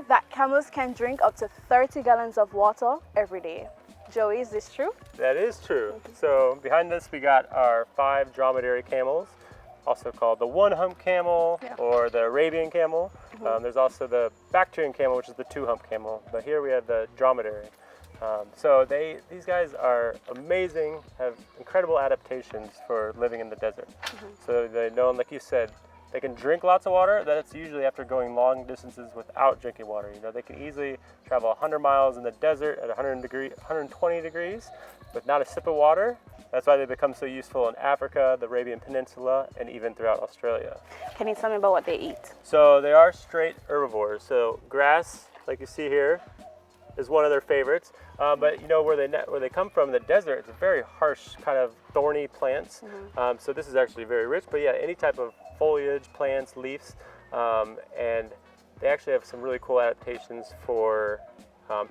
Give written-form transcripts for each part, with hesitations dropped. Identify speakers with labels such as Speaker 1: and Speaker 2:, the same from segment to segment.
Speaker 1: heard that camels can drink up to 30 gallons of water every day. Joey, is this true?
Speaker 2: That is true. So behind us we got our 5 dromedary camels, also called the one-hump camel or the Arabian camel. There's also the Bactrian camel, which is the 2-hump camel. But here we have the dromedary. So these guys are amazing, have incredible adaptations for living in the desert. So they know, like you said, they can drink lots of water. That's usually after going long distances without drinking water. You know, they can easily travel 100 miles in the desert at 120 degrees with not a sip of water. That's why they become so useful in Africa, the Arabian Peninsula, and even throughout Australia.
Speaker 1: Can you tell me about what they eat?
Speaker 2: So they are straight herbivores. So grass, like you see here, is one of their favorites. But you know, where they come from, the desert, it's very harsh, kind of thorny plants. So this is actually very rich. But yeah, any type of foliage, plants, leaves, and they actually have some really cool adaptations for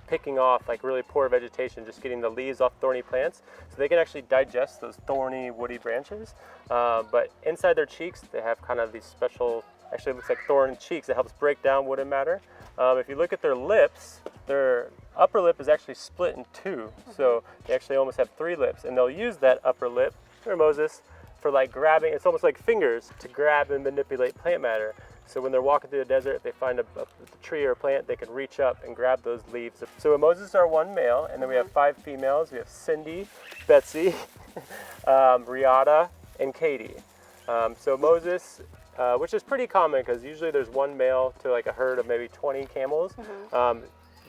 Speaker 2: picking off like really poor vegetation, just getting the leaves off thorny plants. So they can actually digest those thorny, woody branches. But inside their cheeks, they have kind of these special, actually it looks like thorn cheeks that helps break down wood and matter. If you look at their lips, their upper lip is actually split in 2. So they actually almost have 3 lips, and they'll use that upper lip, or Moses, for like grabbing, it's almost like fingers to grab and manipulate plant matter. So when they're walking through the desert, if they find a tree or a plant, they can reach up and grab those leaves. So Moses are 1 male, and then we have 5 females. We have Cindy, Betsy, Riata, and Katie. So Moses, which is pretty common because usually there's 1 male to like a herd of maybe 20 camels.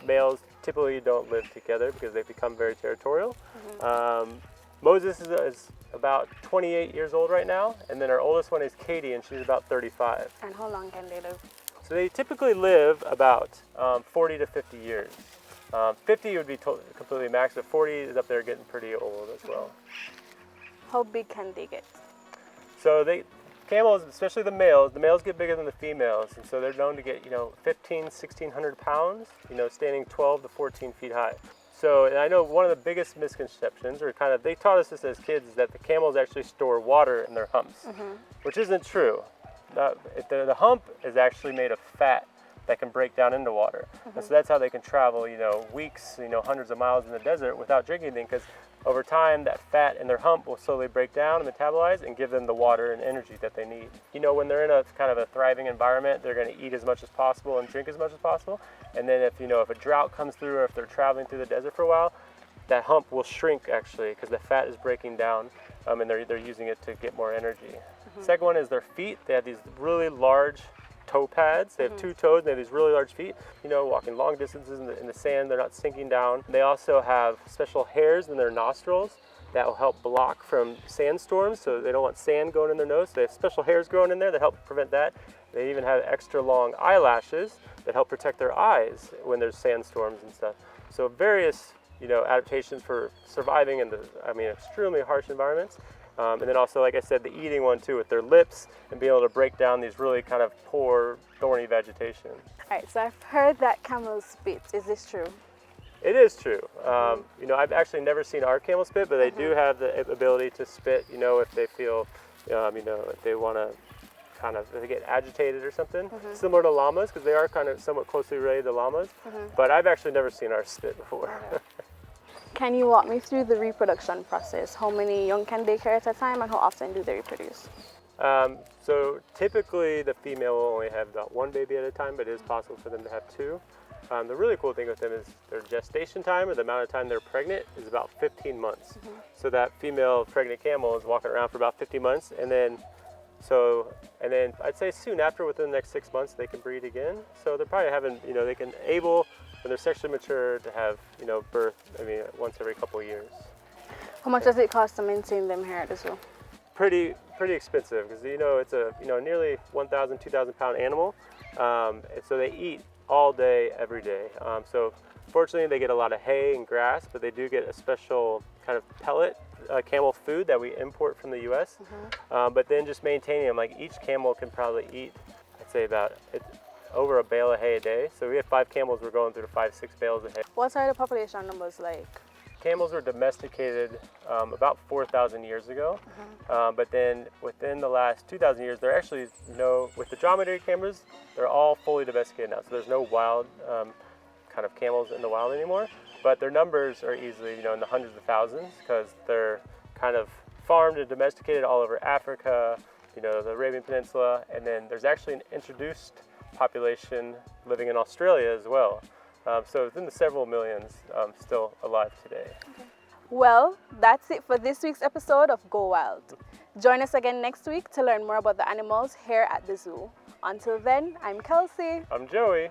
Speaker 2: Males typically don't live together because they become very territorial. Moses is about 28 years old right now, and then our oldest one is Katie, and she's about 35.
Speaker 1: And how long can they live?
Speaker 2: So they typically live about 40 to 50 years. 50 would be completely max, but 40 is up there getting pretty old as well.
Speaker 1: How big can they get?
Speaker 2: So camels, especially the males get bigger than the females, and so they're known to get, 1,600 pounds, standing 12 to 14 feet high. So, and I know one of the biggest misconceptions, or kind of, they taught us this as kids, is that the camels actually store water in their humps, which isn't true. The hump is actually made of fat that can break down into water. And so that's how they can travel, weeks, hundreds of miles in the desert without drinking anything, because over time that fat in their hump will slowly break down and metabolize and give them the water and energy that they need. When they're in a kind of a thriving environment, they're going to eat as much as possible and drink as much as possible. And then if a drought comes through, or if they're traveling through the desert for a while, that hump will shrink actually because the fat is breaking down, and they're using it to get more energy. Second one is their feet. They have these really large toe pads. They have 2 toes, and they have these really large feet. Walking long distances in the sand, they're not sinking down. They also have special hairs in their nostrils that will help block from sandstorms, so they don't want sand going in their nose. So they have special hairs growing in there that help prevent that. They even have extra long eyelashes that help protect their eyes when there's sandstorms and stuff. So various, adaptations for surviving in the, extremely harsh environments. And then also, like I said, the eating one too, with their lips and being able to break down these really kind of poor, thorny vegetation.
Speaker 1: All right, so I've heard that camels spit. Is this true?
Speaker 2: It is true. I've actually never seen our camel spit, but they do have the ability to spit, if they feel, if they want to if they get agitated or something, similar to llamas, because they are kind of somewhat closely related to llamas. But I've actually never seen ours spit before.
Speaker 1: Can you walk me through the reproduction process? How many young can they carry at a time, and how often do they reproduce?
Speaker 2: So typically the female will only have about 1 baby at a time, but it is possible for them to have 2. The really cool thing with them is their gestation time, or the amount of time they're pregnant, is about 15 months. So that female pregnant camel is walking around for about 50 months, and then I'd say soon after, within the next 6 months, they can breed again. So they're probably having, they can able, when they're sexually mature, to have, birth, once every couple of years.
Speaker 1: How much does it cost to maintain them here at the zoo?
Speaker 2: Pretty expensive, because it's a nearly 1,000, 2,000 pound animal, and so they eat all day, every day. So fortunately, they get a lot of hay and grass, but they do get a special kind of pellet camel food that we import from the U.S. But then just maintaining them, like each camel can probably eat, I'd say about over a bale of hay a day. So we have 5 camels, we're going through 5-6 bales of hay.
Speaker 1: What are the population numbers like?
Speaker 2: camels were domesticated about 4,000 years ago, but then within the last 2,000 years, there actually with the dromedary camels, they're all fully domesticated now. So there's no wild kind of camels in the wild anymore, but their numbers are easily, in the hundreds of thousands because they're kind of farmed and domesticated all over Africa, the Arabian Peninsula, and then there's actually an introduced population living in Australia as well. So it's in the several millions still alive today.
Speaker 1: Okay. Well, that's it for this week's episode of Go Wild. Join us again next week to learn more about the animals here at the zoo. Until then, I'm Kelsey.
Speaker 2: I'm Joey.